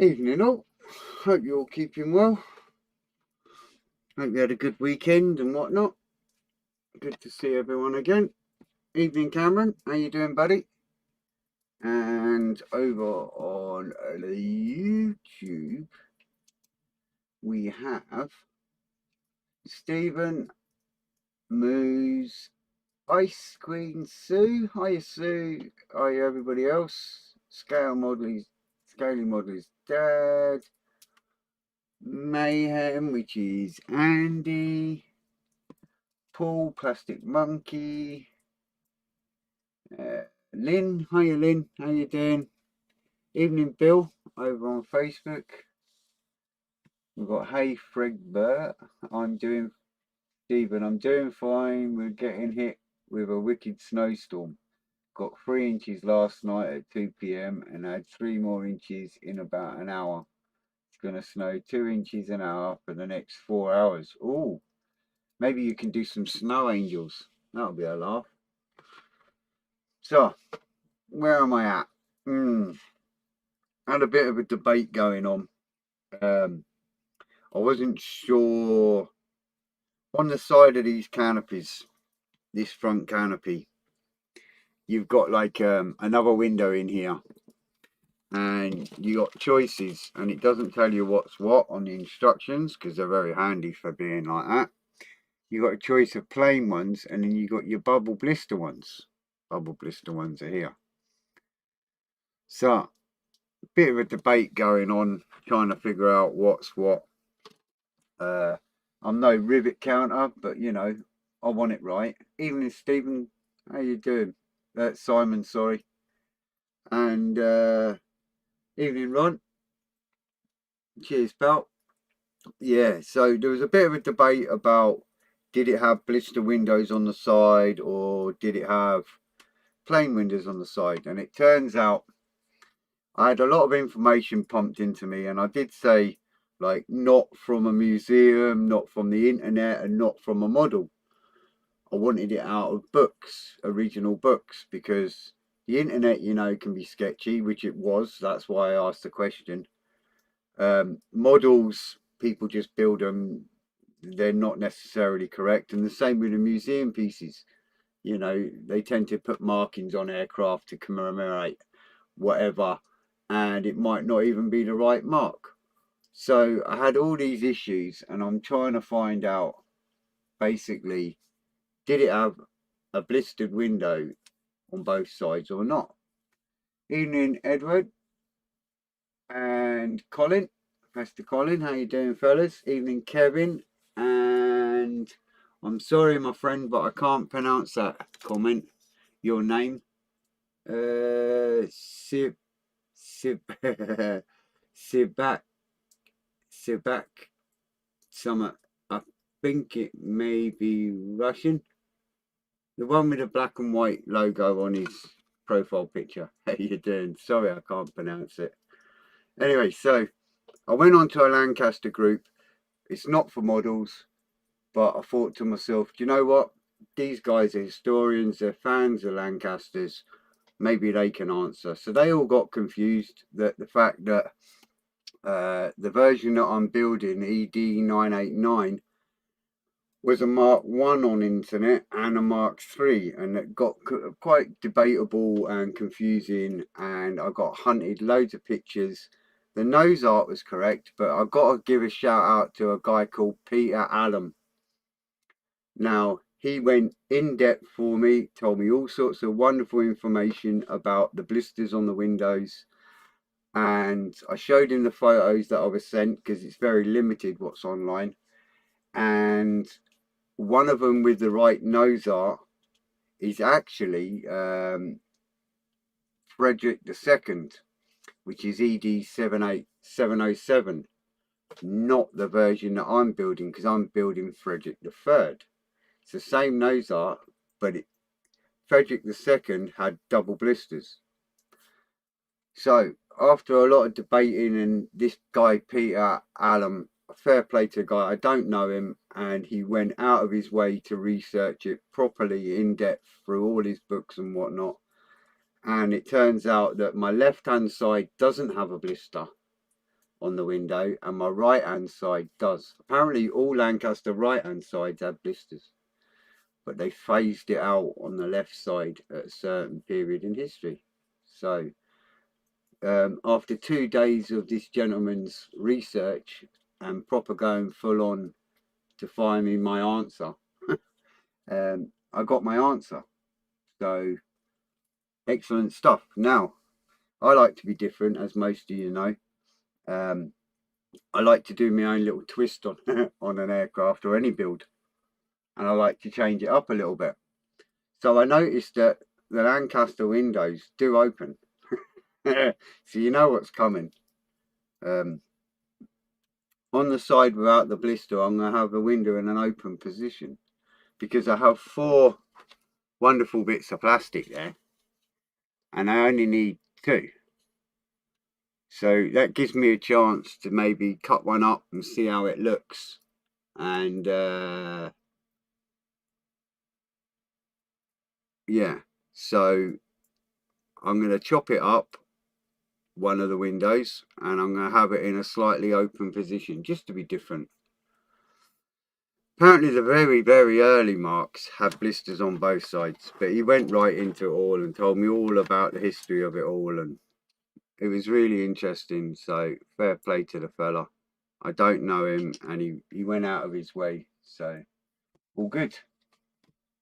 Evening all. Hope you're all keeping well. Hope you had a good weekend and whatnot. Good to see everyone again. Evening Cameron, how you doing buddy? And over on the YouTube we have Stephen, Moose, Ice Queen Sue. Hiya Sue. Hiya everybody else. Scaling Model's dad. Mayhem, which is Andy. Paul, Plastic Monkey. Lynn, hiya Lynn, how you doing? Evening Bill, over on Facebook. We've got Hey Fregbert. I'm doing fine. We're getting hit with a wicked snowstorm. Got 3 inches last night at 2 p.m. and had 3 more inches in about an hour. It's going to snow 2 inches an hour for the next 4 hours. Oh, maybe you can do some snow angels. That'll be a laugh. So, where am I at? Had a bit of a debate going on. I wasn't sure. On the side of these canopies, this front canopy, you've got like another window in here, and you got choices, and it doesn't tell you what's what on the instructions because they're very handy for being like that. You got a choice of plain ones, and then you got your bubble blister ones. Bubble blister ones are here. So, a bit of a debate going on, trying to figure out what's what. I'm no rivet counter, but you know, I want it right. Evening, Stephen. How you doing? Simon, sorry. And evening, Ron. Cheers, pal. Yeah, so there was a bit of a debate about did it have blister windows on the side or did it have plain windows on the side? And it turns out I had a lot of information pumped into me, and I did say, like, not from a museum, not from the internet, and not from a model. I wanted it out of books, original books, because the internet, you know, can be sketchy, which it was. That's why I asked the question. Models, people just build them. They're not necessarily correct. And the same with the museum pieces. You know, they tend to put markings on aircraft to commemorate whatever, and it might not even be the right mark. So I had all these issues, and I'm trying to find out, basically, did it have a blistered window on both sides or not? Evening, Edward and Colin. Pastor Colin, how you doing, fellas? Evening, Kevin. And I'm sorry, my friend, but I can't pronounce that comment. Your name. Sibak. Sibak. Summer. I think it may be Russian. The one with the black and white logo on his profile picture. How you doing? Sorry, I can't pronounce it. Anyway, so I went on to a Lancaster group. It's not for models, but I thought to myself, do you know what? These guys are historians, they're fans of Lancasters. Maybe they can answer. So they all got confused that the fact that the version that I'm building, ED989, was a Mark 1 on internet and a Mark 3, and it got quite debatable and confusing, and I got hunted loads of pictures. The nose art was correct, but I've got to give a shout out to a guy called Peter Allen. Now, he went in depth for me, told me all sorts of wonderful information about the blisters on the windows, and I showed him the photos that I was sent because it's very limited what's online, and one of them with the right nose art is actually Frederick II, which is ED78707, not the version that I'm building, because I'm building Frederick III. It's the same nose art, but Frederick II had double blisters. So after a lot of debating, and this guy Peter Allen, fair play to the guy, I don't know him, and he went out of his way to research it properly in depth through all his books and whatnot, and it turns out that my left hand side doesn't have a blister, on the window, and my right hand side does. Apparently all Lancaster right hand sides have blisters, but they phased it out on the left side at a certain period in history. So after 2 days of this gentleman's research and proper going full on to find me my answer, I got my answer. So excellent stuff. Now, I like to be different, as most of you know. I like to do my own little twist on on an aircraft or any build, and I like to change it up a little bit. So I noticed that the Lancaster windows do open, so you know what's coming. On the side without the blister, I'm going to have the window in an open position because I have 4 wonderful bits of plastic there, and I only need 2. So that gives me a chance to maybe cut one up and see how it looks. And yeah, so I'm going to chop it up, one of the windows, and I'm going to have it in a slightly open position just to be different. Apparently the very, very early marks have blisters on both sides, but he went right into it all and told me all about the history of it all, and it was really interesting. So fair play to the fella. I don't know him, and he went out of his way, so all good.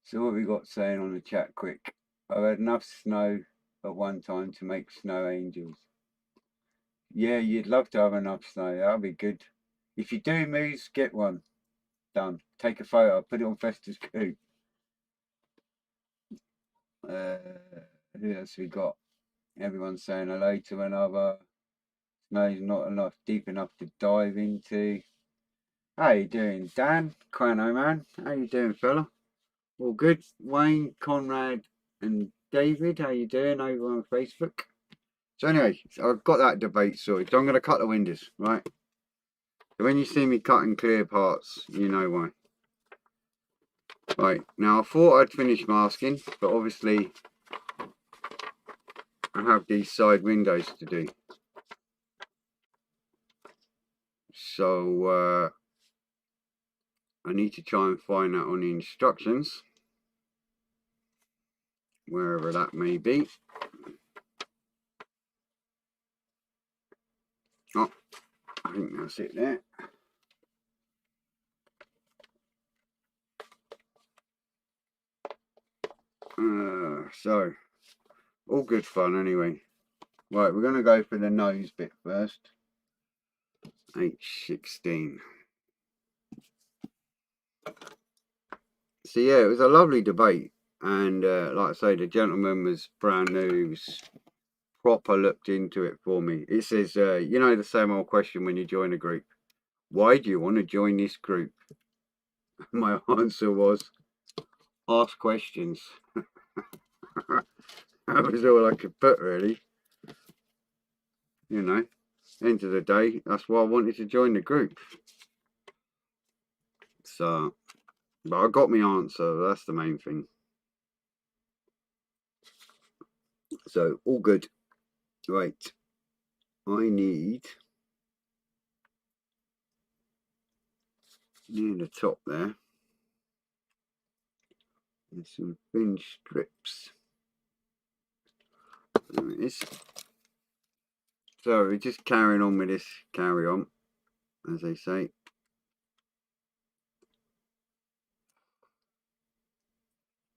So what have we got saying on the chat quick? I've had enough snow at one time to make snow angels. Yeah, you'd love to have enough snow. That'll be good. If you do, Moose, get one done. Take a photo, put it on Festa's Coop. Who else we got? Everyone's saying hello to another. Snow's not enough, deep enough to dive into. How you doing, Dan? Quano man. How you doing, fella? All good. Wayne, Conrad, and David. How you doing over on Facebook? So anyway, I've got that debate sorted. So I'm going to cut the windows, right? So when you see me cutting clear parts, you know why. Right, now I thought I'd finish masking, but obviously I have these side windows to do. So I need to try and find that on the instructions, wherever that may be. Oh, I think that's it there. So, all good fun anyway. Right, we're going to go for the nose bit first. H16. So yeah, it was a lovely debate. And like I say, the gentleman was brand new. He was proper looked into it for me. It says, you know, the same old question when you join a group. Why do you want to join this group? My answer was, ask questions. That was all I could put, really. You know, end of the day, that's why I wanted to join the group. So, but I got my answer. That's the main thing. So, all good. Right. I need, near the top there, there's some thin strips. There it is. So, we're just carrying on with this carry on, as they say.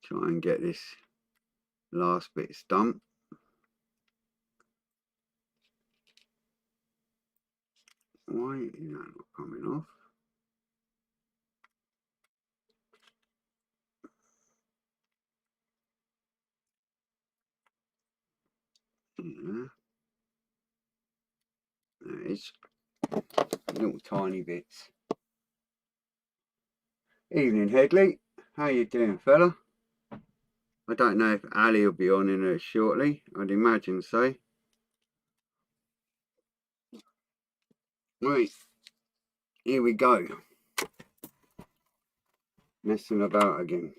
Try and get this last bit done. Why is that not coming off? Yeah. There it is. Little tiny bits. Evening, Headley. How you doing, fella? I don't know if Ali will be on in it shortly. I'd imagine so. Right. Here we go. Messing about again.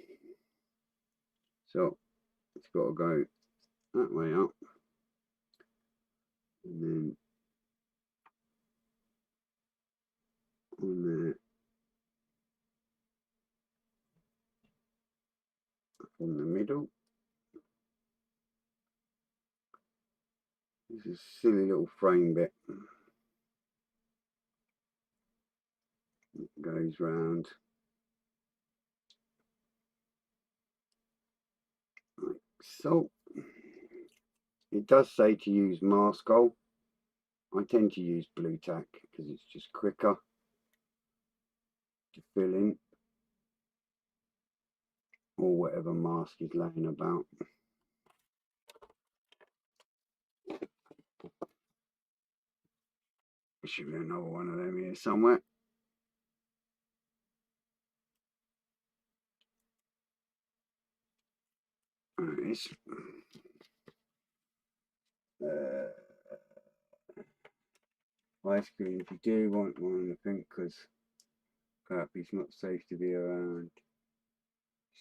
So, it's got to go that way up. And then on there, from the middle. This is a silly little frame bit. It goes round. Like so. It does say to use Maskol. I tend to use blue tack because it's just quicker to fill in, or whatever mask is laying about. There should be another one of them here somewhere. There it is. Ice cream, if you do want one, I think, because perhaps it's not safe to be around.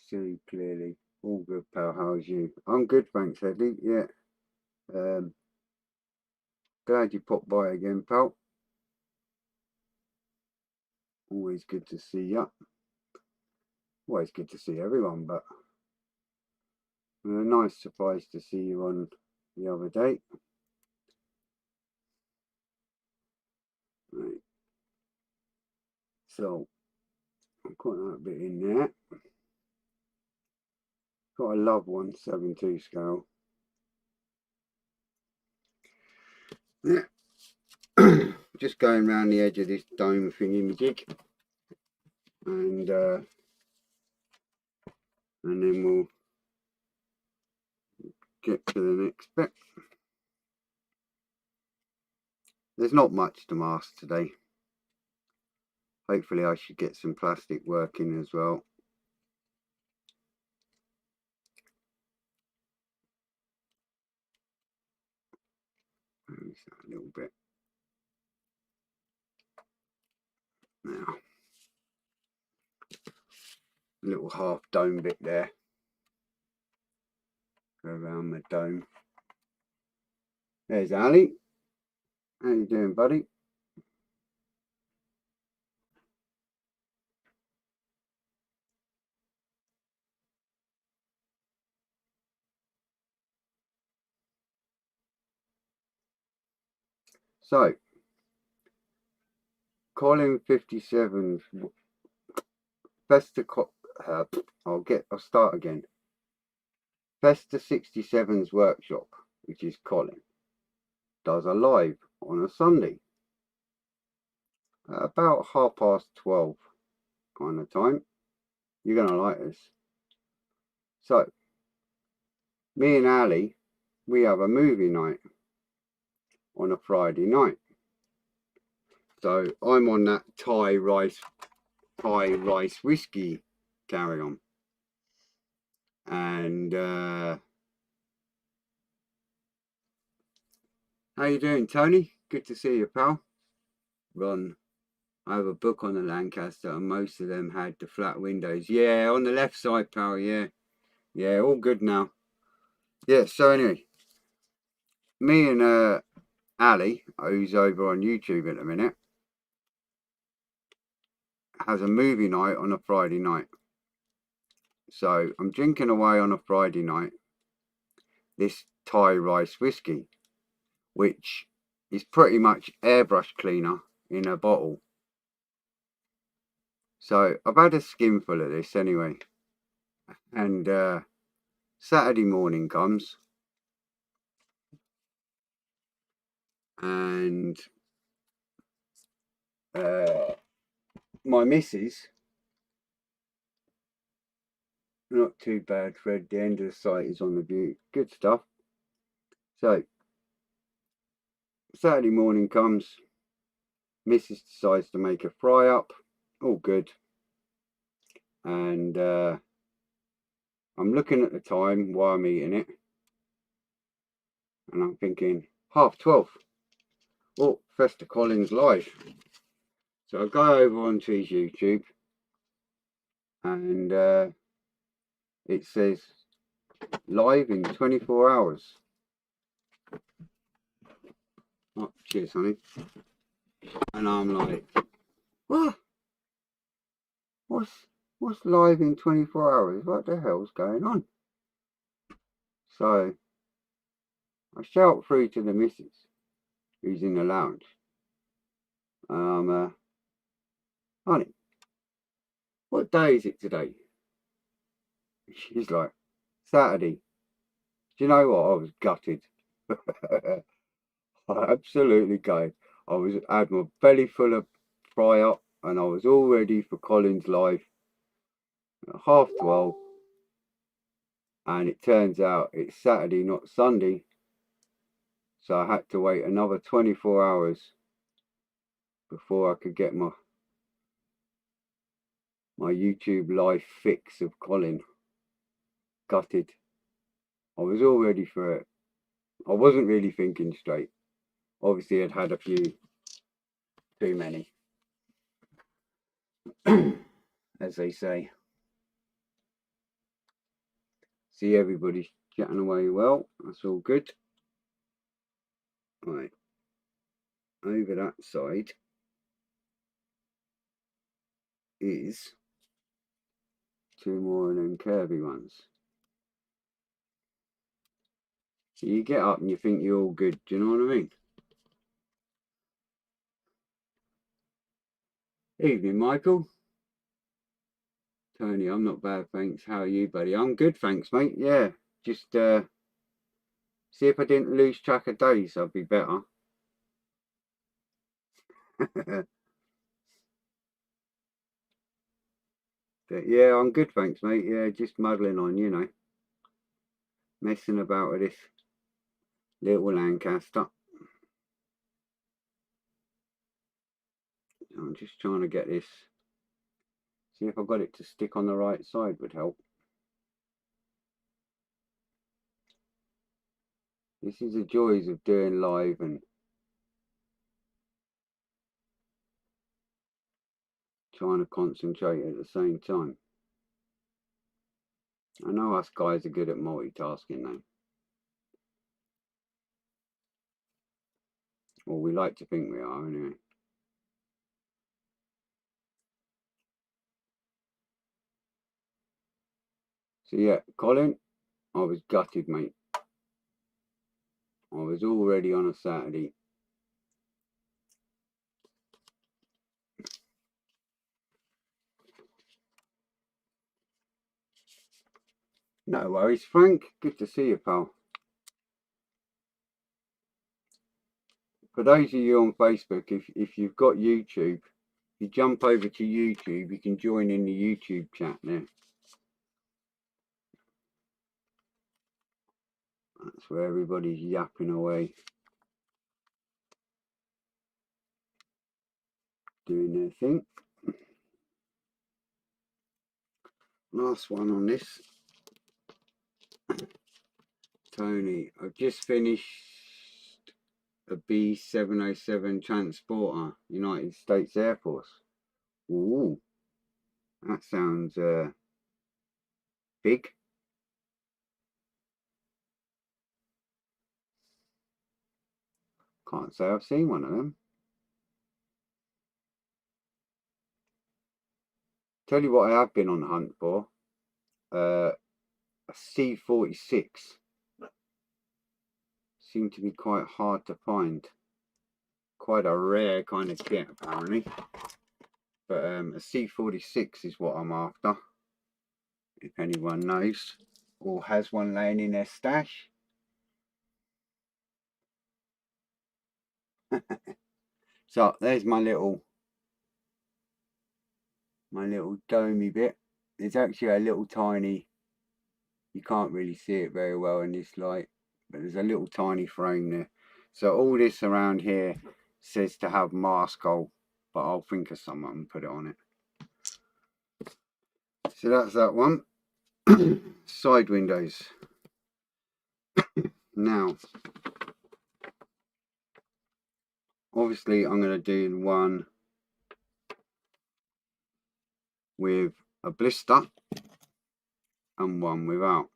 Sue, clearly. All good, pal. How's you? I'm good, thanks, Eddie. Yeah. Glad you popped by again, pal. Always good to see you. Always good to see everyone, but a nice surprise to see you on the other day. Right. So, I've got that bit in there. Got a love 1/7/2 scale. Yeah. Just going around the edge of this dome thingy-majig. And then we'll get to the next bit. There's not much to mask today. Hopefully I should get some plastic working as well. Just a little bit. Now, a little half dome bit there. Go around the dome. There's Ali. How you doing, buddy? So, Colin 57's I'll start again. Festa 67's workshop, which is Colin, does a live on a Sunday at about 12:30 kind of time. You're gonna like this. So, me and Ali, we have a movie night on a Friday night. So I'm on that Thai rice whiskey carry on. And how you doing, Tony? Good to see you, pal. Ron, I have a book on the Lancaster and most of them had the flat windows. Yeah, on the left side, pal, yeah. Yeah, all good now. Yeah, so anyway, me and Ali, who's over on YouTube at the minute, has a movie night on a Friday night. So I'm drinking away on a Friday night this Thai rice whiskey, which is pretty much airbrush cleaner in a bottle. So I've had a skinful of this anyway. And Saturday morning comes and my missus, not too bad, Fred, the end of the site is on the view, good stuff. So Saturday morning comes, missus decides to make a fry up, all good. And I'm looking at the time while I'm eating it, and I'm thinking 12:30. Oh, Festa Collins live. So I go over onto his YouTube, and it says live in 24 hours. Oh, cheers, honey. And I'm like, What? What's live in 24 hours? What the hell's going on? So I shout through to the missus, who's in the lounge. Honey, what day is it today? She's like, Saturday. Do you know what? I was gutted. I absolutely gutted. Had my belly full of fry up, and I was all ready for Colin's live at 12:30. And it turns out it's Saturday, not Sunday. So I had to wait another 24 hours before I could get my YouTube live fix of Colin. Gutted. I was all ready for it. I wasn't really thinking straight. Obviously, I'd had a few too many, as they say. See, everybody's chatting away well. That's all good. Right, over that side is 2 more of them curvy ones. So you get up and you think you're all good. Do you know what I mean? Evening, Michael. Tony, I'm not bad, thanks. How are you, buddy? I'm good, thanks, mate. Yeah, just see if I didn't lose track of days, I'd be better. But yeah, I'm good, thanks, mate. Yeah, just muddling on, you know. Messing about with this little Lancaster. I'm just trying to get this. See if I've got it to stick on the right side would help. This is the joys of doing live and trying to concentrate at the same time. I know us guys are good at multitasking though. Or we like to think we are anyway. So yeah, Colin, I was gutted, mate. I was already on a Saturday. No worries, Frank. Good to see you, pal. For those of you on Facebook, if you've got YouTube, if you jump over to YouTube, you can join in the YouTube chat now. That's where everybody's yapping away, doing their thing. Last one on this. Tony, I've just finished a B.707 transporter, United States Air Force. Ooh, that sounds big. Can't say I've seen one of them. Tell you what I have been on the hunt for. A C-46. Seem to be quite hard to find. Quite a rare kind of kit, apparently. But a C-46 is what I'm after. If anyone knows or has one laying in their stash. So there's my little domey bit. There's actually a little tiny, you can't really see it very well in this light, but there's a little tiny frame there. So all this around here says to have mask hole, but I'll think of something and put it on it. So that's that one. Side windows. Now, obviously I'm going to do one with a blister and one without.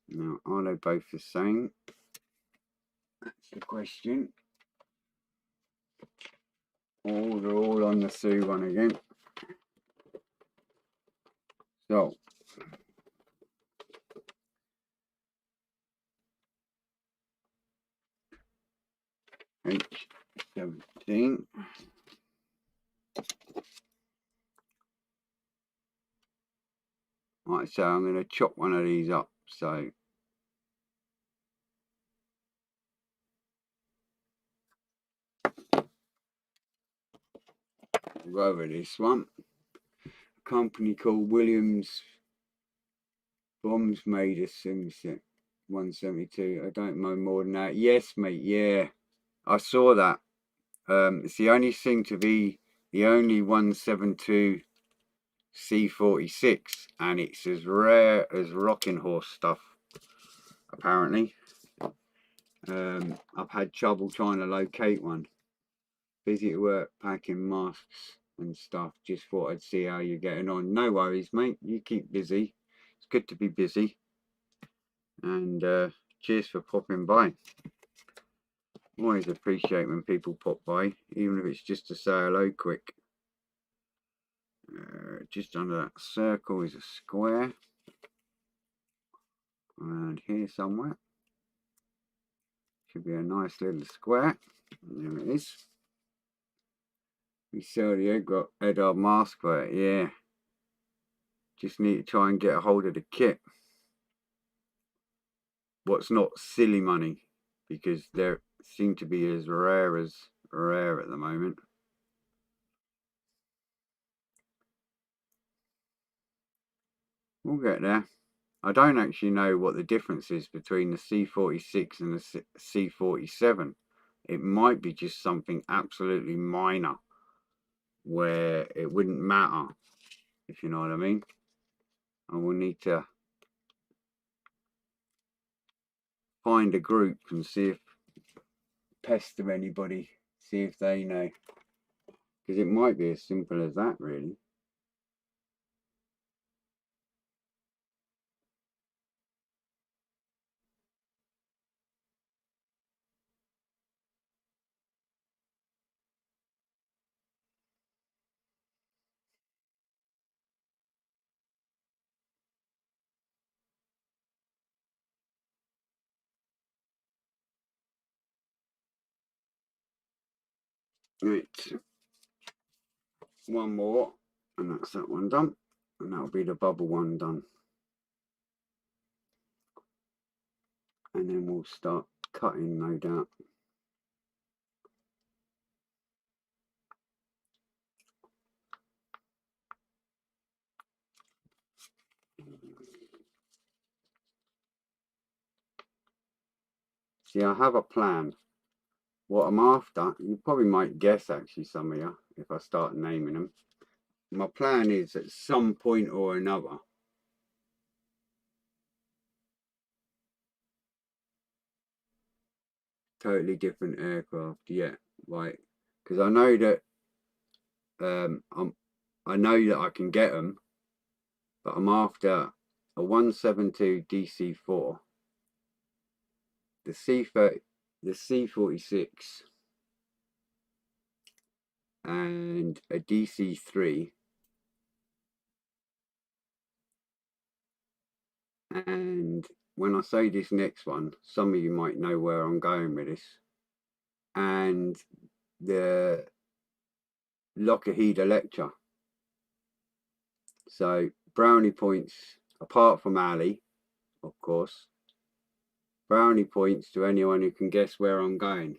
Now, are they both the same? That's the question. Oh, they're all on the Sue one again. So, H17. Right, so I'm going to chop one of these up. So, go over this one. A company called Williams Bombs made a 172. I don't know more than that. Yes, mate. Yeah, I saw that. It's the only thing to be the only 172 C46, and it's as rare as rocking horse stuff. Apparently, I've had trouble trying to locate one. Busy at work packing masks and stuff. Just thought I'd see how you're getting on. No worries, mate. You keep busy. It's good to be busy. And cheers for popping by. Always appreciate when people pop by, even if it's just to say hello quick. Just under that circle is a square. Around here somewhere. Should be a nice little square. There it is. We saw the head of mask for it, yeah. Just need to try and get a hold of the kit. What's not silly money, because they seem to be as rare at the moment. We'll get there. I don't actually know what the difference is between the C46 and the C47. It might be just something absolutely minor where it wouldn't matter, if you know what I mean. I will need to find a group and see if pester anybody, see if they know, because it might be as simple as that, really. Right, one more, and that's that one done, and that'll be the bubble one done, and then we'll start cutting, no doubt. See, I have a plan. What I'm after, you probably might guess actually, some of you, if I start naming them. My plan is at some point or another, totally different aircraft, yeah, right, because I know that I know that I can get them, but I'm after a 172 DC4, the C30, the C46, and a DC3, and when I say this next one, some of you might know where I'm going with this, and the Lockheed Electra. So brownie points, apart from Ali, of course, brownie points to anyone who can guess where I'm going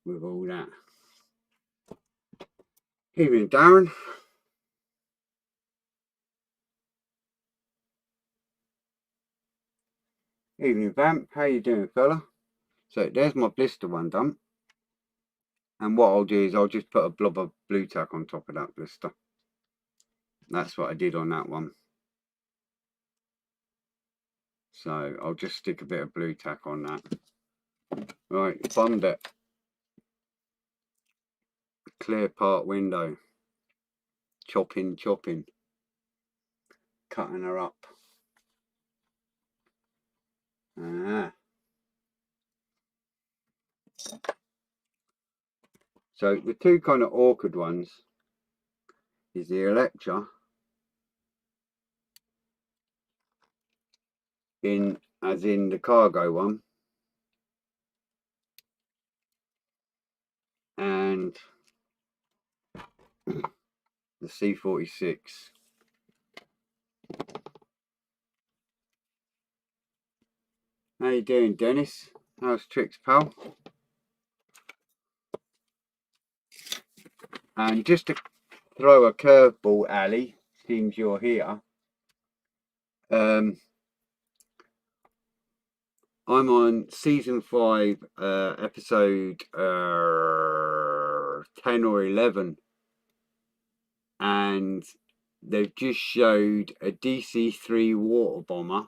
with all that. Evening, Darren. Evening, Vamp. How you doing, fella? So there's my blister one done. And what I'll do is I'll just put a blob of blue tack on top of that blister. That's what I did on that one. So I'll just stick a bit of blue tack on that. Right, bummed it. Clear part window. Chopping. Cutting her up. So the two kind of awkward ones is the Electra as in the cargo one, and the C46. How you doing, Dennis? How's tricks, pal? And just to throw a curveball, Ali, seems you're here. I'm on season 5, episode 10 or 11, and they've just showed a DC-3 water bomber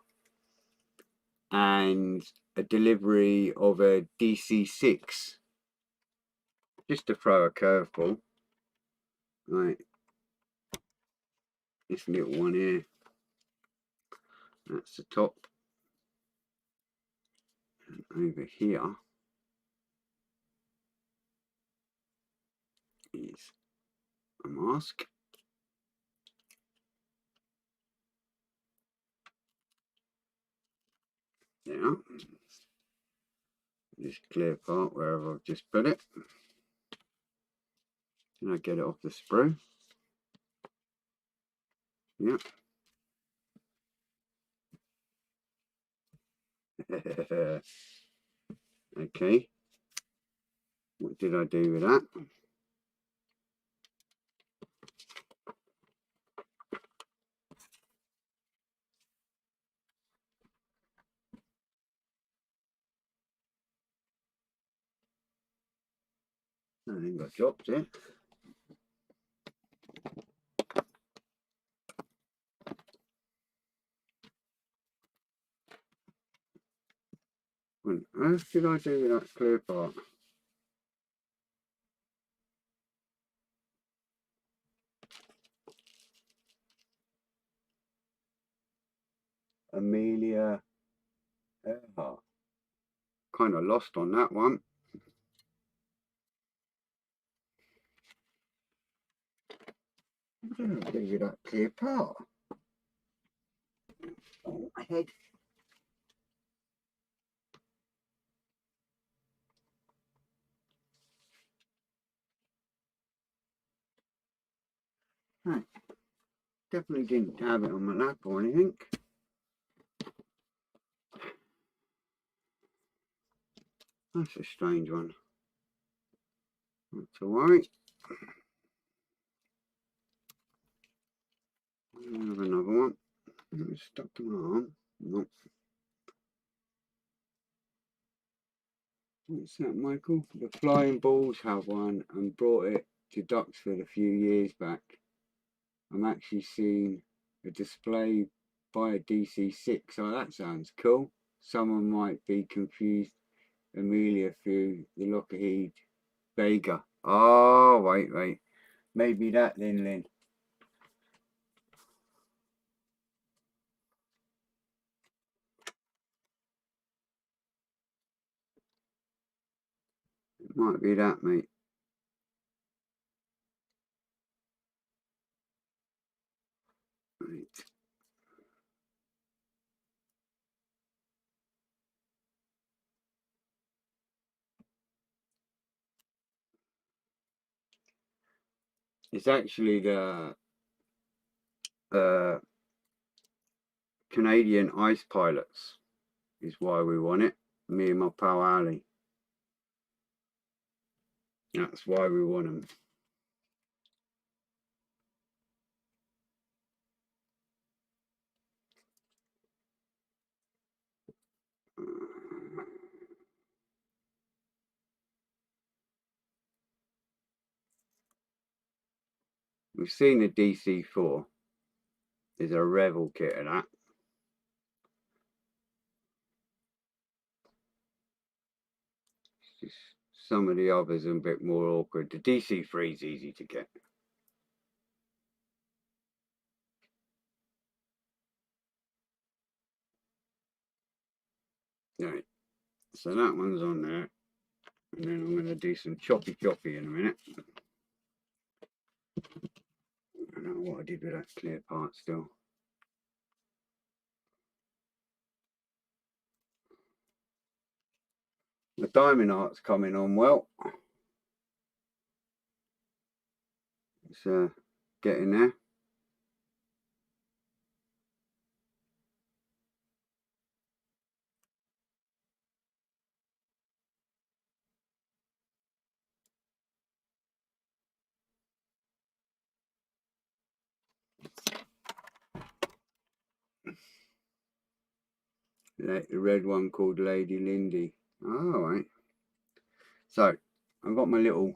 and a delivery of a DC-6. Just to throw a curveball. Right, this little one here, that's the top. And over here is a mask. There. This clear part wherever I've just put it. And I get it off the sprue. Yep. Okay. What did I do with that? I think I dropped it. What on earth did I do with that clear part? Amelia Earhart. Kind of lost on that one. What did I do with that clear part? Oh, my head. Right. Definitely didn't have it on my lap or anything. That's a strange one. Not to worry. I have another one. It's stuck to my arm. Nope. What's that, Michael? The Flying Balls have one and brought it to Duxford a few years back. I'm actually seeing a display by a DC-6. Oh, that sounds cool. Someone might be confused Amelia through the Lockheed Vega. Oh, wait. Maybe that then, Lynn. It might be that, mate. Right. It's actually the Canadian ice pilots is why we want it. Me and my pal Ali. That's why we want them. We've seen the DC-4. There's a Revel kit of that. Just some of the others are a bit more awkward. The DC-3 is easy to get. Right, so that one's on there. And then I'm going to do some choppy in a minute. I don't know what I did with that clear part still. The diamond art's coming on well. It's getting there. The red one called Lady Lindy. Alright. So I've got my little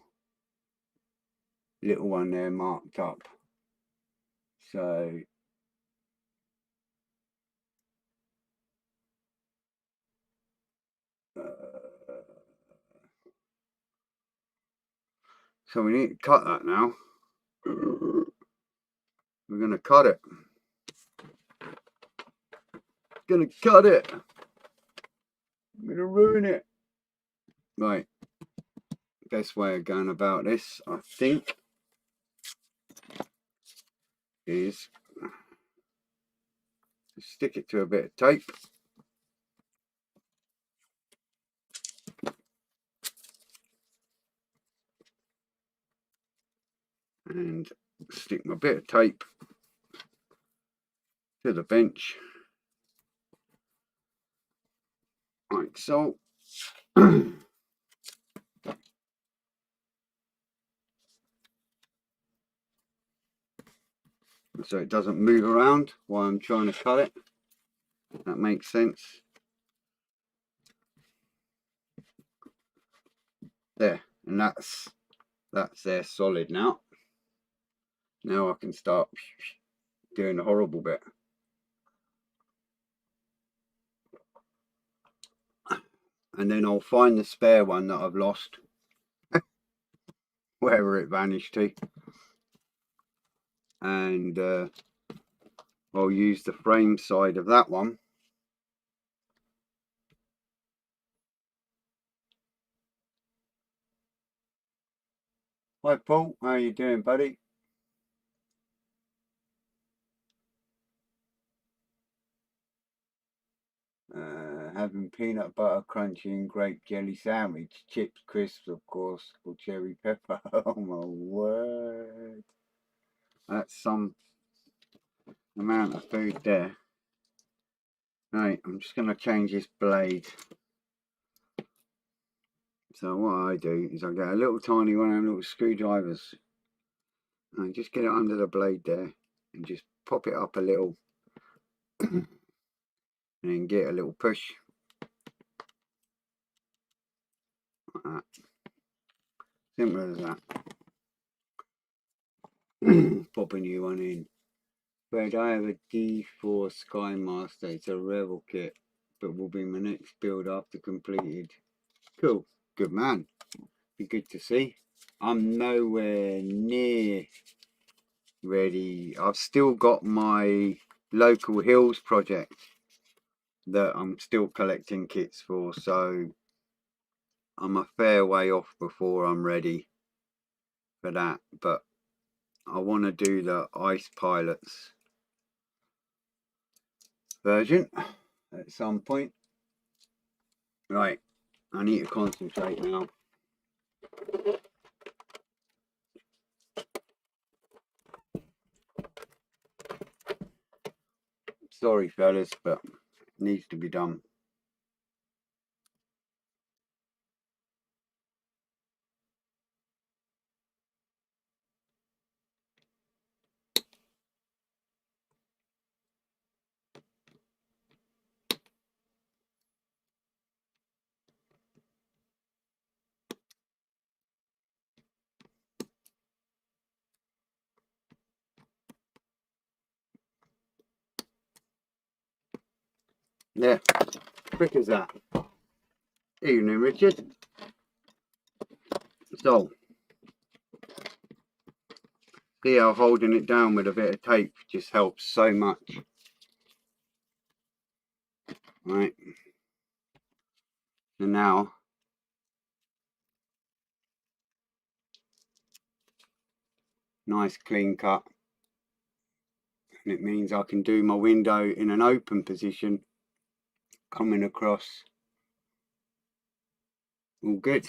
one there marked up. So we need to cut that now. We're gonna cut it. I'm gonna ruin it. Right. Best way of going about this, I think, is to stick it to a bit of tape. And stick my bit of tape to the bench, like so. So it doesn't move around while I'm trying to cut it. That makes sense. There, and that's there solid now. Now I can start doing the horrible bit. And then I'll find the spare one that I've lost, wherever it vanished to, and I'll use the frame side of that one. Hi Paul, how you doing, buddy? Having peanut butter crunchy and grape jelly sandwich, chips, crisps, of course, or cherry pepper. Oh my word, that's some amount of food there. Right, I'm just going to change this blade. So what I do is I get a little tiny one of them little screwdrivers and just get it under the blade there and just pop it up a little and then get a little push like that. Simple as that. Pop a new one in. But I have a D.III Skymaster. It's a Rebel kit, but will be my next build after completed. Cool, good man. Be good to see. I'm nowhere near ready. I've still got my local hills project that I'm still collecting kits for, so I'm a fair way off before I'm ready for that. But I want to do the Ice Pilots version at some point. Right, I need to concentrate now. Sorry fellas, but it needs to be done. Yeah, quick as that. Evening, Richard. So, see how holding it down with a bit of tape just helps so much. Right. And now Nice clean cut. And it means I can do my window in an open position, coming across. All good.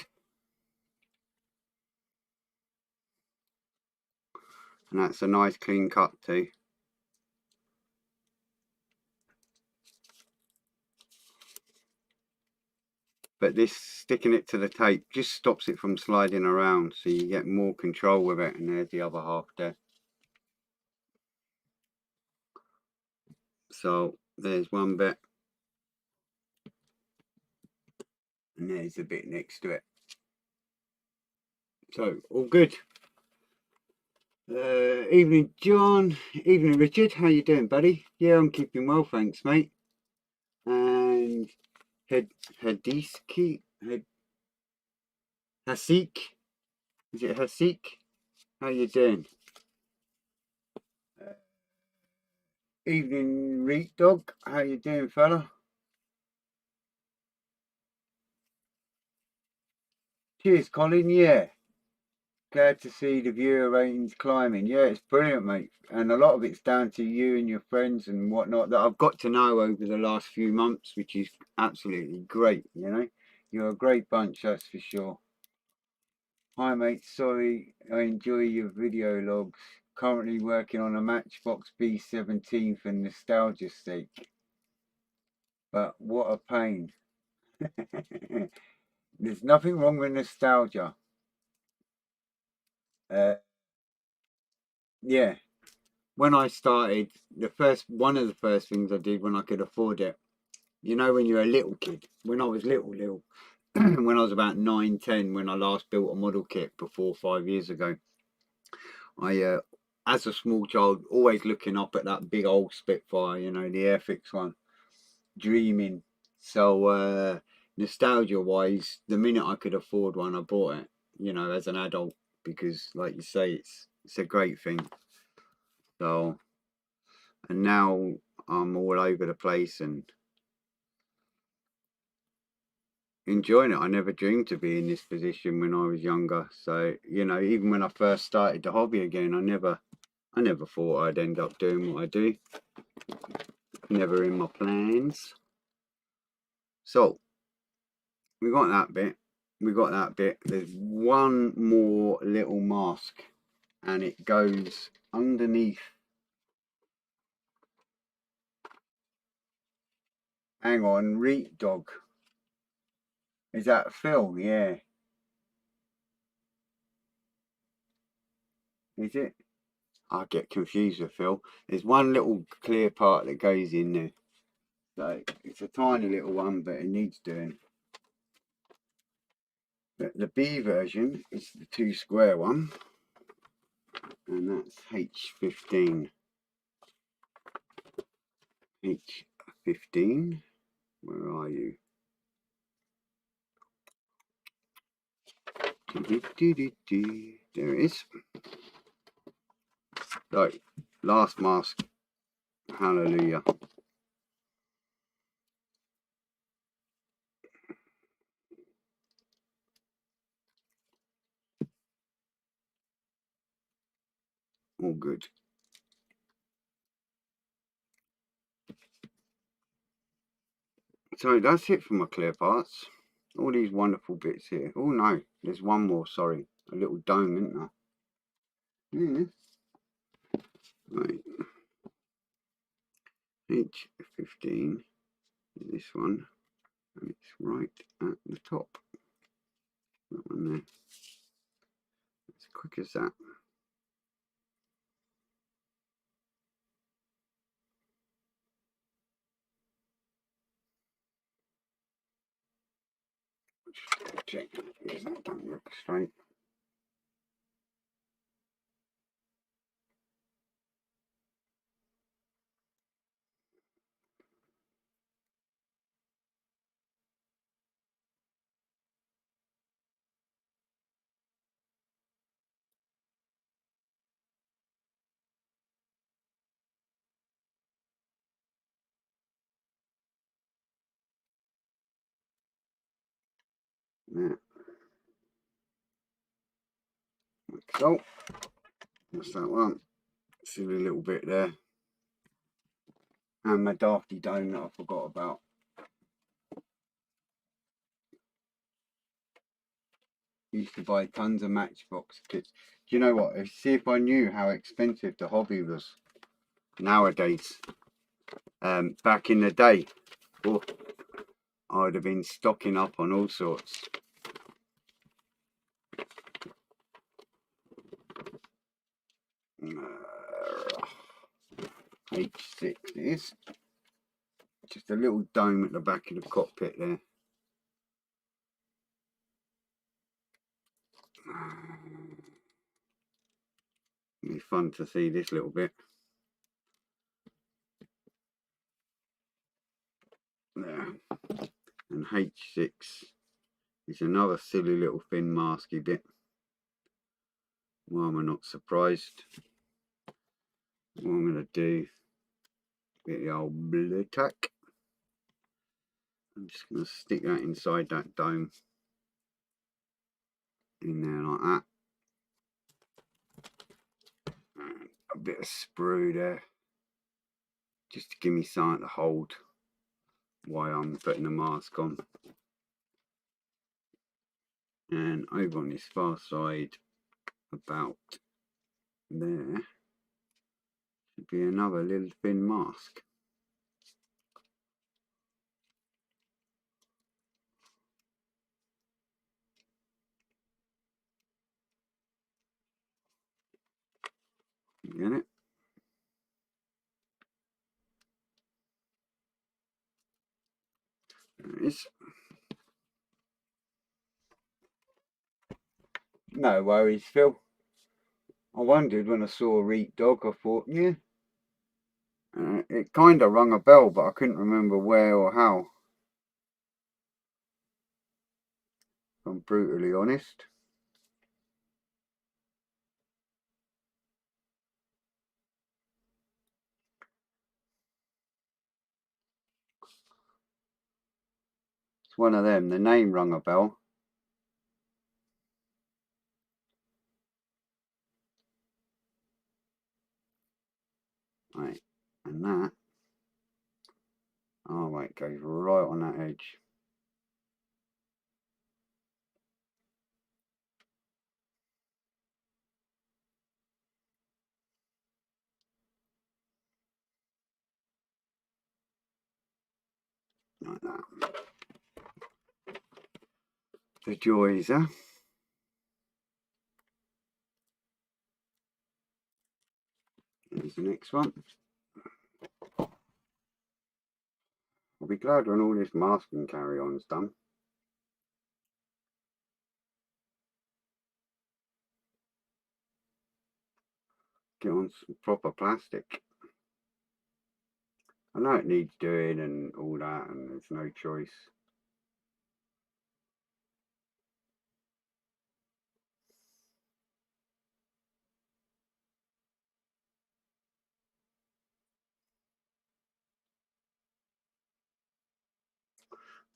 And that's a nice clean cut too. But this sticking it to the tape just stops it from sliding around, so you get more control with it. And there's the other half there. So there's one bit, and there's the bit next to it. So all good. Evening John, evening Richard, how you doing buddy? Yeah, I'm keeping well, thanks mate. And Hadiski, Hasik, is it Hasik? How you doing? Evening Reet Dog, how you doing fella? Cheers Colin, yeah. Glad to see the viewer ratings climbing. Yeah, it's brilliant, mate. And a lot of it's down to you and your friends and whatnot that I've got to know over the last few months, which is absolutely great, you know. You're a great bunch, that's for sure. Hi, mate. Sorry, I enjoy your video logs. Currently working on a Matchbox B.17 for nostalgia's sake. But what a pain. There's nothing wrong with nostalgia. Yeah. When I started, one of the first things I did when I could afford it, you know, when you're a little kid, when I was little, when I was about 9, 10, when I last built a model kit before 5 years ago, I, as a small child, always looking up at that big old Spitfire, you know, the Airfix one, dreaming. So, nostalgia wise, the minute I could afford one, I bought it, you know, as an adult, because like you say, it's a great thing. So, and now I'm all over the place and enjoying it. I never dreamed to be in this position when I was younger. So, you know, even when I first started the hobby again, I never thought I'd end up doing what I do. Never in my plans. So, we got that bit. We got that bit. There's one more little mask and it goes underneath. Hang on, Reet Dog. Is that Phil? Yeah. Is it? I get confused with Phil. There's one little clear part that goes in there. So it's a tiny little one, but it needs doing. But the B version is the 2 square one, and that's H15. H15, where are you? There it is. So, last mask. Hallelujah. All good. So that's it for my clear parts. All these wonderful bits here. Oh no, there's one more, sorry. A little dome, isn't there? Yeah. Right. H15 is this one. And it's right at the top. That one there. As quick as that. Check if that don't look straight. There. So What's that one? Silly little bit there. And my dafty dome that I forgot about. Used to buy tons of matchbox kits. Do you know what? See if I knew how expensive the hobby was nowadays. Back in the day, oh, I'd have been stocking up on all sorts. H6 is just a little dome at the back of the cockpit there. It'll be fun to see this little bit. There. And H6 is another silly little thin masky bit. Why am I not surprised? What I'm going to do, get the old blue tack. I'm just going to stick that inside that dome. In there like that. And a bit of sprue there. Just to give me something to hold while I'm putting the mask on. And over on this far side, about there, should be another little thin mask. Get it? There it is. No worries, Phil. I wondered when I saw a reet dog, I thought, yeah. It kind of rung a bell, but I couldn't remember where or how. If I'm brutally honest. It's one of them. The name rung a bell. Right, and that. Oh, wait, it goes right on that edge. Like that. The joys, huh? Here's the next one. I'll be glad when all this masking carry-on's done. Get on some proper plastic. I know it needs doing and all that, and there's no choice.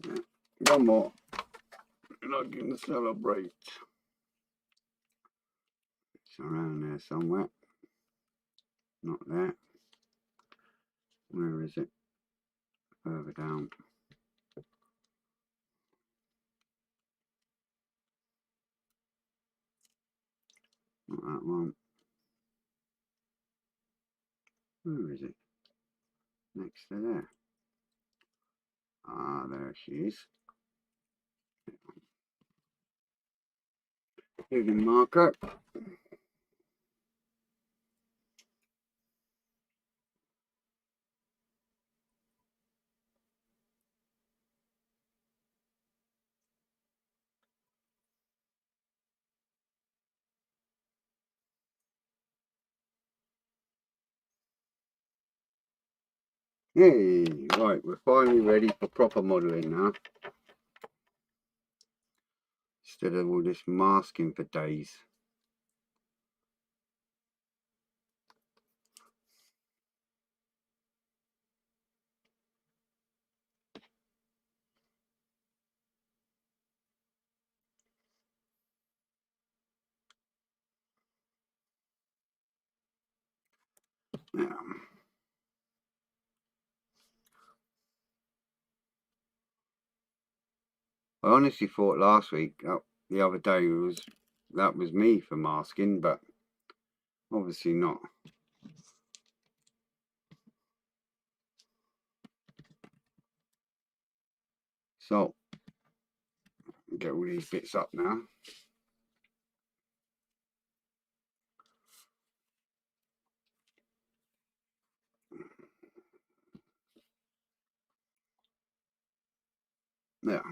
Yeah. One more, and I can celebrate. It's around there somewhere. Not there. Where is it? Further down. Not that one. Where is it? Next to there. Ah, there she is. Hidden marker. Hey, right, we're finally ready for proper modelling now. Instead of all this masking for days. Yeah. I honestly thought last week, the other day, that was me for masking, but obviously not. So, get all these bits up now. Yeah.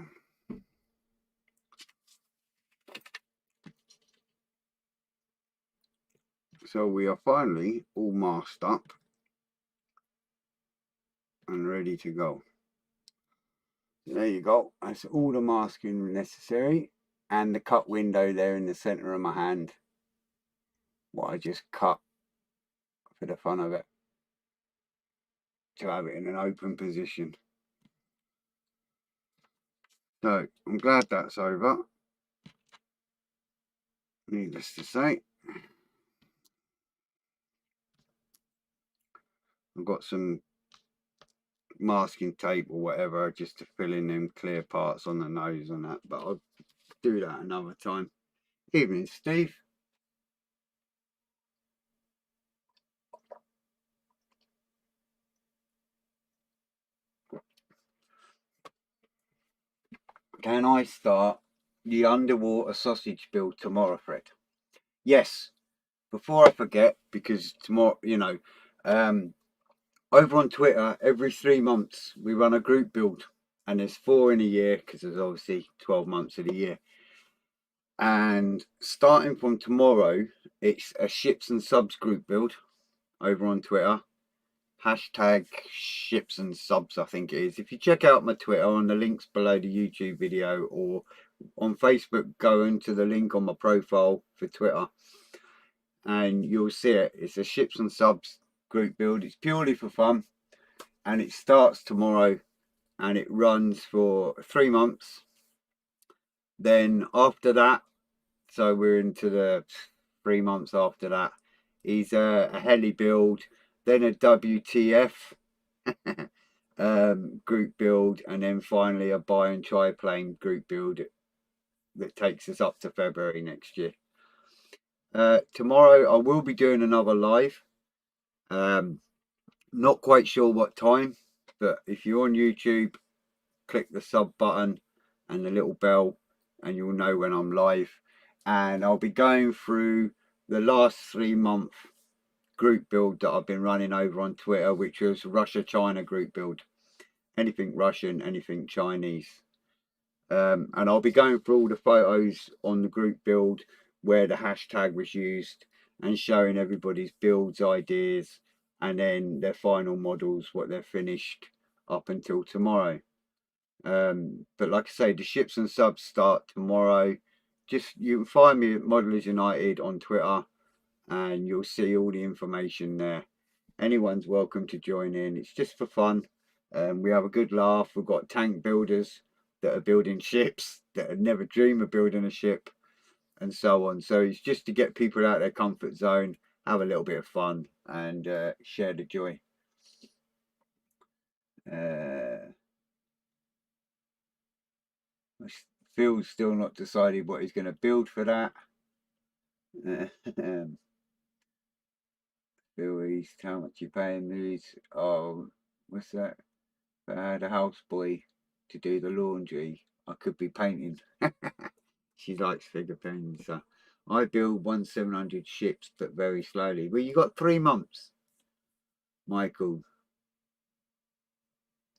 So we are finally all masked up and ready to go. There you go. That's all the masking necessary, and the cut window there in the center of my hand, what I just cut for the fun of it, to have it in an open position. So I'm glad that's over. Needless to say, I've got some masking tape or whatever just to fill in them clear parts on the nose and that, but I'll do that another time. Evening, Steve. Can I start the underwater sausage build tomorrow, Fred? Yes. Before I forget, because tomorrow, over on Twitter, every 3 months we run a group build, and there's 4 in a year because there's obviously 12 months of the year. And starting from tomorrow, it's a ships and subs group build over on Twitter. Hashtag ships and subs, I think it is. If you check out my Twitter on the links below the YouTube video, or on Facebook, go into the link on my profile for Twitter and you'll see it. It's a ships and subs group build. It's purely for fun, and it starts tomorrow and it runs for 3 months. Then after that, so we're into the 3 months after that, is a heli build, then a WTF group build, and then finally a buy and triplane group build that takes us up to February next year. Tomorrow I will be doing another live. Not quite sure what time, but if you're on YouTube, click the sub button and the little bell and you'll know when I'm live. And I'll be going through the last 3 month group build that I've been running over on Twitter, which was Russia-China group build. Anything Russian, anything Chinese. And I'll be going through all the photos on the group build where the hashtag was used and showing everybody's builds, ideas, and then their final models, what they're finished up until tomorrow. But like I say, the ships and subs start tomorrow. Just you can find me at Modelers United on Twitter and you'll see all the information there. Anyone's welcome to join in. It's just for fun. We have a good laugh. We've got tank builders that are building ships that had never dreamed of building a ship, and so on. So it's just to get people out of their comfort zone, have a little bit of fun, and share the joy. Phil's still not decided what he's going to build for that. Phil, East, how much you paying these? Oh, what's that? If I had a houseboy to do the laundry, I could be painting. She likes figure painting, so I build 1/700 ships, but very slowly. Well, you got 3 months, Michael.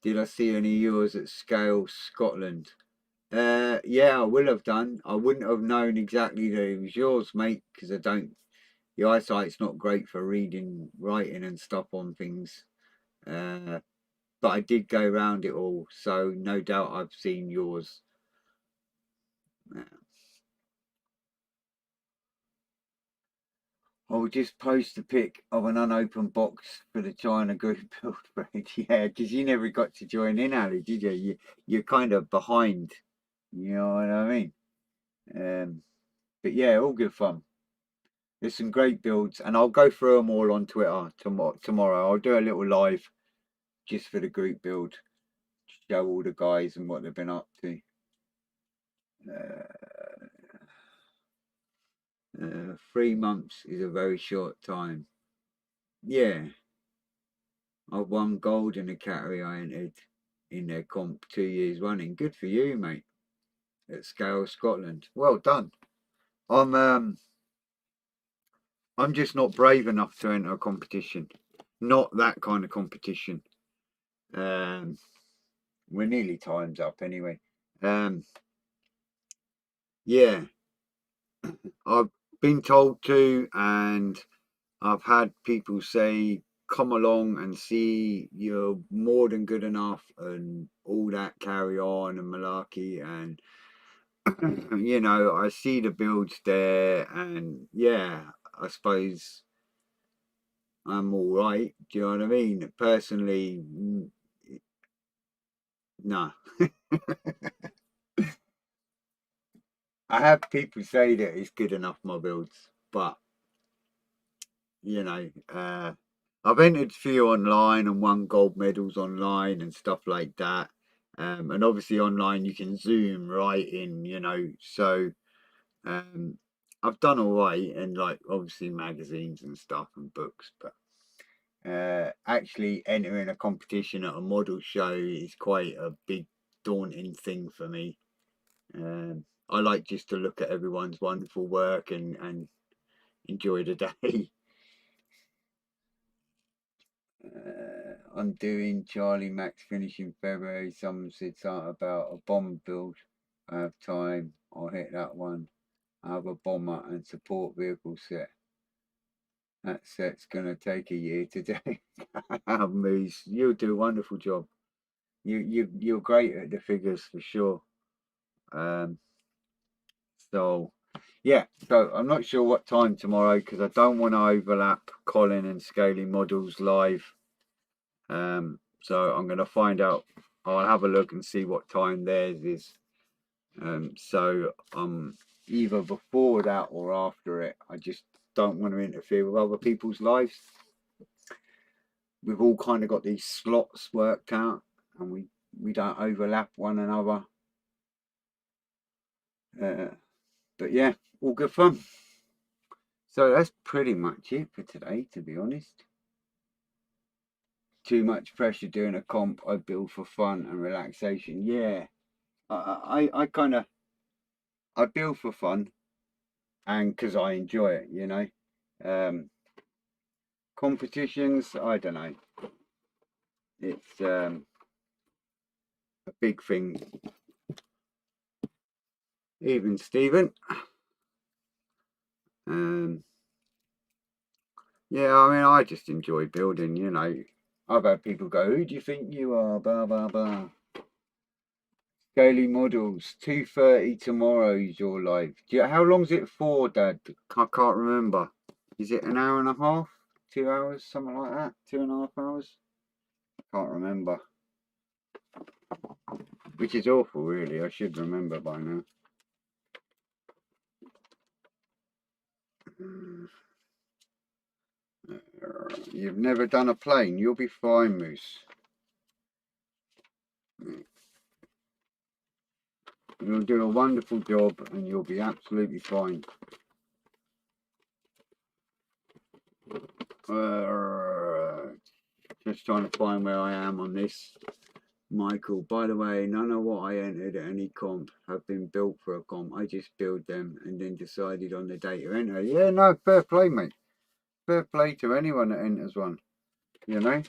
Did I see any of yours at Scale Scotland? Yeah, I will have done. I wouldn't have known exactly that it was yours, mate, because I don't. The eyesight's not great for reading, writing, and stuff on things. But I did go round it all, so no doubt I've seen yours. I'll just post a pic of an unopened box for the China group build, Fred. Yeah, because you never got to join in, Ali, did you? You're kind of behind. You know what I mean? But yeah, all good fun. There's some great builds, and I'll go through them all on Twitter tomorrow. I'll do a little live just for the group build, show all the guys and what they've been up to. 3 months is a very short time. Yeah, I've won gold in the category I entered in their comp 2 years running. Good for you, mate. At Scale Scotland. Well done. I'm just not brave enough to enter a competition. Not that kind of competition. We're nearly time's up anyway. Yeah, I've been told to, and I've had people say, come along and see, you're more than good enough, and all that carry on and malarkey. And, you know, I see the builds there, and yeah, I suppose I'm all right. Do you know what I mean? Personally, no. I have people say that it's good enough, my builds, but you know, I've entered a few online and won gold medals online and stuff like that. And obviously online you can zoom right in, you know, so um, I've done all right, and like obviously magazines and stuff and books, but actually entering a competition at a model show is quite a big daunting thing for me. I like just to look at everyone's wonderful work and enjoy the day. I'm doing Charlie Max finish in February. Someone said something about a bomb build. I have time. I'll hit that one. I have a bomber and support vehicle set. That set's gonna take a year to do. Moose, you'll do a wonderful job. You're great at the figures for sure. Um, so yeah, so I'm not sure what time tomorrow because I don't want to overlap Colin and Scaling Models live. So I'm going to find out. I'll have a look and see what time theirs is. So either before that or after it. I just don't want to interfere with other people's lives. We've all kind of got these slots worked out, and we don't overlap one another. But yeah, all good fun. So that's pretty much it for today, to be honest. Too much pressure doing a comp. I build for fun and relaxation. Yeah, I kind of I build for fun and because I enjoy it. You know, competitions. I don't know. It's a big thing. Even Stephen. Yeah, I mean, I just enjoy building. You know, I've had people go, "Who do you think you are?" Blah blah blah. Daily models, 2:30 tomorrow is your live. How long's it for, Dad? I can't remember. Is it an hour and a half? 2 hours? Something like that? 2.5 hours? Can't remember. Which is awful, really. I should remember by now. You've never done a plane. You'll be fine, Moose. You'll do a wonderful job and you'll be absolutely fine. Just trying to find where I am on this. Michael, by the way, none of what I entered at any comp have been built for a comp. I just build them and then decided on the day to enter. Yeah, no, fair play, mate. Fair play to anyone that enters one, you know?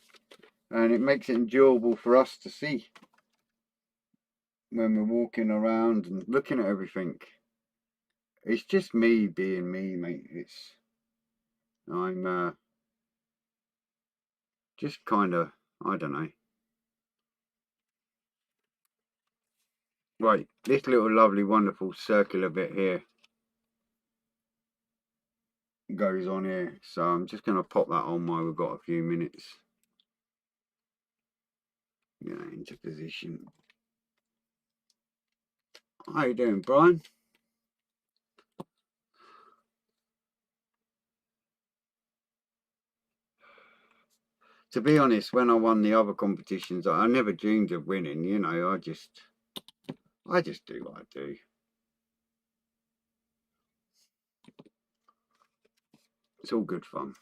And it makes it enjoyable for us to see when we're walking around and looking at everything. It's just me being me, mate. I'm just kind of, I don't know. Right, this little lovely, wonderful circular bit here goes on here. So I'm just going to pop that on while we've got a few minutes. Get that into position. How you doing, Brian? To be honest, when I won the other competitions, I never dreamed of winning. You know, I just do what I do. It's all good fun.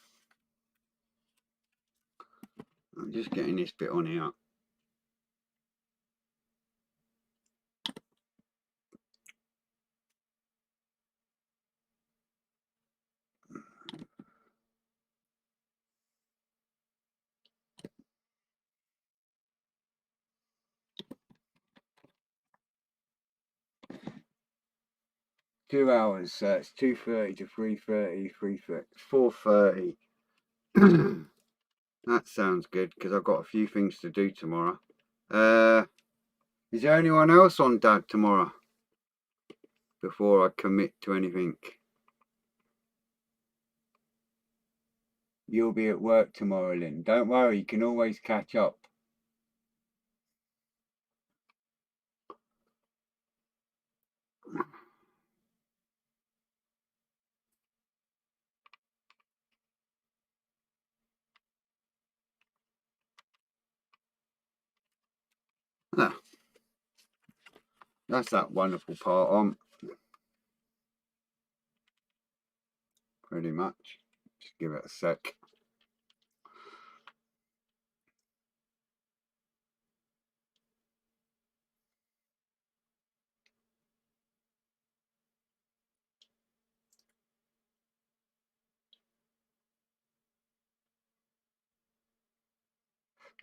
I'm just getting this bit on here. Two hours, so it's 2:30 to 3:30, 3:30, 4:30. That sounds good because I've got a few things to do tomorrow. Is there anyone else on Dad tomorrow? Before I commit to anything. You'll be at work tomorrow, Lynn. Don't worry, you can always catch up. Ah, that's that wonderful part on. Pretty much. Just give it a sec.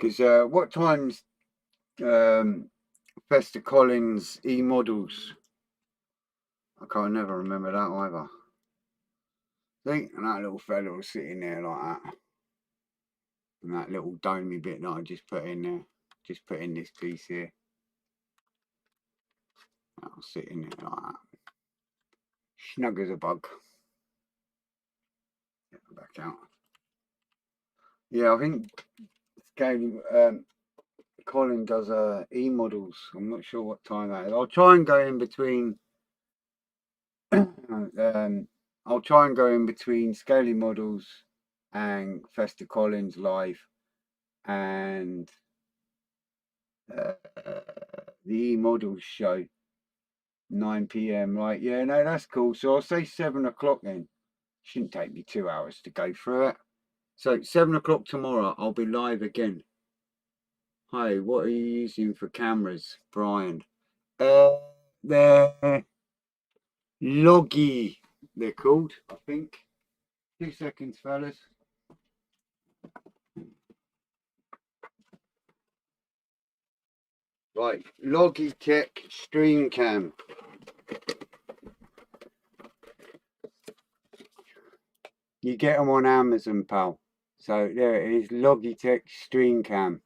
Because what time's Fester Collins E-Models? I can't never remember that either. See, and that little fella was sitting there like that. And that little domey bit that I just put in there. Just put in this piece here. That'll sit in there like that. Snug as a bug. Get it back out. Yeah, I think Colin does E-Models. I'm not sure what time that is. I'll try and go in between I'll try and go in between Scaly Models and Fester Collins live and the E-Models show 9 PM. Right, yeah, no, that's cool. So I'll say 7 o'clock then. Shouldn't take me 2 hours to go through it. So 7 o'clock tomorrow, I'll be live again. Hi, what are you using for cameras, Brian? They're Loggy, they're called, I think. 2 seconds, fellas. Right, Logitech Stream Cam. You get them on Amazon, pal. So there it is, Logitech Stream Cam.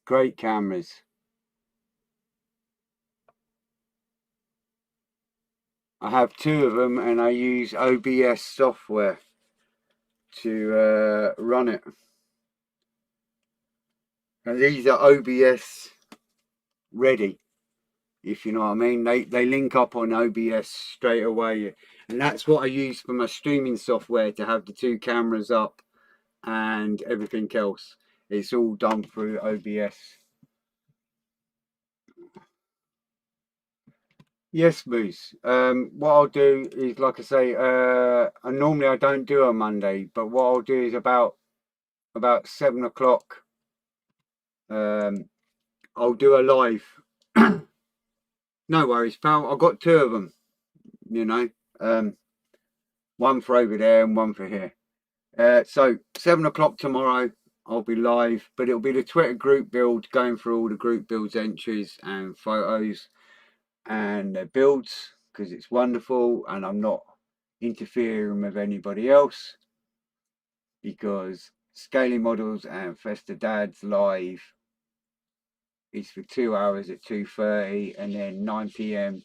Great cameras. I have 2 of them and I use OBS software to run it. And these are OBS ready, if you know what I mean. They link up on OBS straight away. And that's what I use for my streaming software to have the 2 cameras up and everything else. It's all done through OBS. Yes, Moose. What I'll do is, like I say, normally I don't do a Monday, but what I'll do is about 7 o'clock. I'll do a live. No worries, pal. I've got 2 of them. You know, one for over there and one for here. So 7 o'clock tomorrow, I'll be live, but it'll be the Twitter group build, going through all the group builds entries and photos and their builds, because it's wonderful and I'm not interfering with anybody else, because Scaling Models and Fester Dads live is for 2 hours at 2:30 and then 9 PM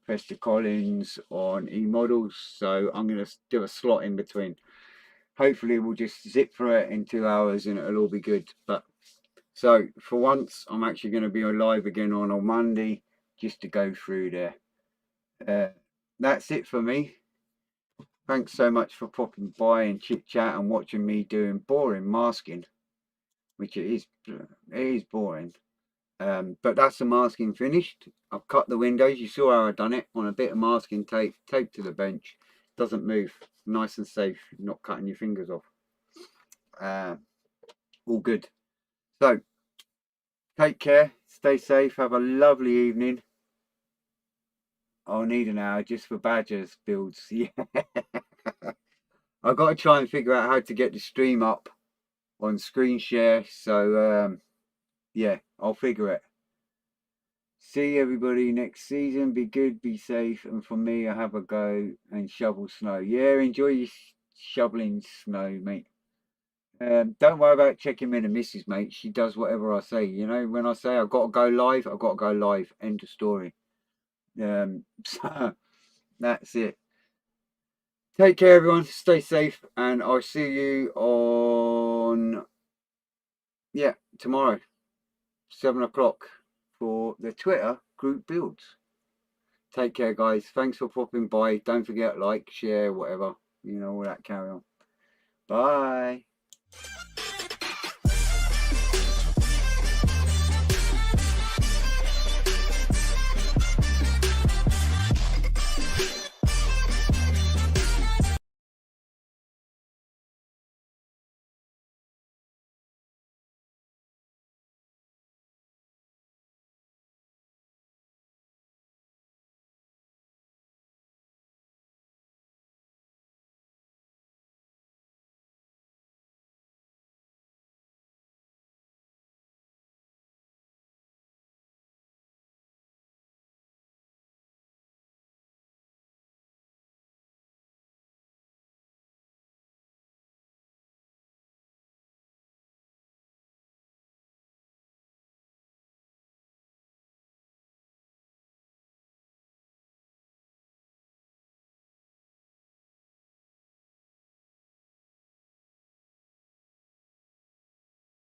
Fester Collins on E-Models. So I'm going to do a slot in between. Hopefully we'll just zip through it in 2 hours and it'll all be good. But so for once, I'm actually going to be live again on a Monday just to go through there. That's it for me. Thanks so much for popping by and chit chat and watching me doing boring masking, which it is boring. But that's the masking finished. I've cut the windows. You saw how I done it on a bit of masking tape, taped to the bench. Doesn't move. Nice and safe. Not cutting your fingers off. All good. So take care. Stay safe. Have a lovely evening. I'll need an hour just for badgers builds. Yeah. I've got to try and figure out how to get the stream up on screen share. So yeah, I'll figure it. See everybody next season. Be good, be safe, and for me, I have a go and shovel snow. Yeah, enjoy your shoveling snow, mate. Don't worry about checking in the missus, mate. She does whatever I say. You know, when I say I've got to go live, I've got to go live. End of story. So that's it. Take care, everyone. Stay safe, and I'll see you on tomorrow, 7 o'clock for the Twitter group builds. Take care, guys. Thanks for popping by. Don't forget, like, share, whatever. You know, all that carry on. Bye.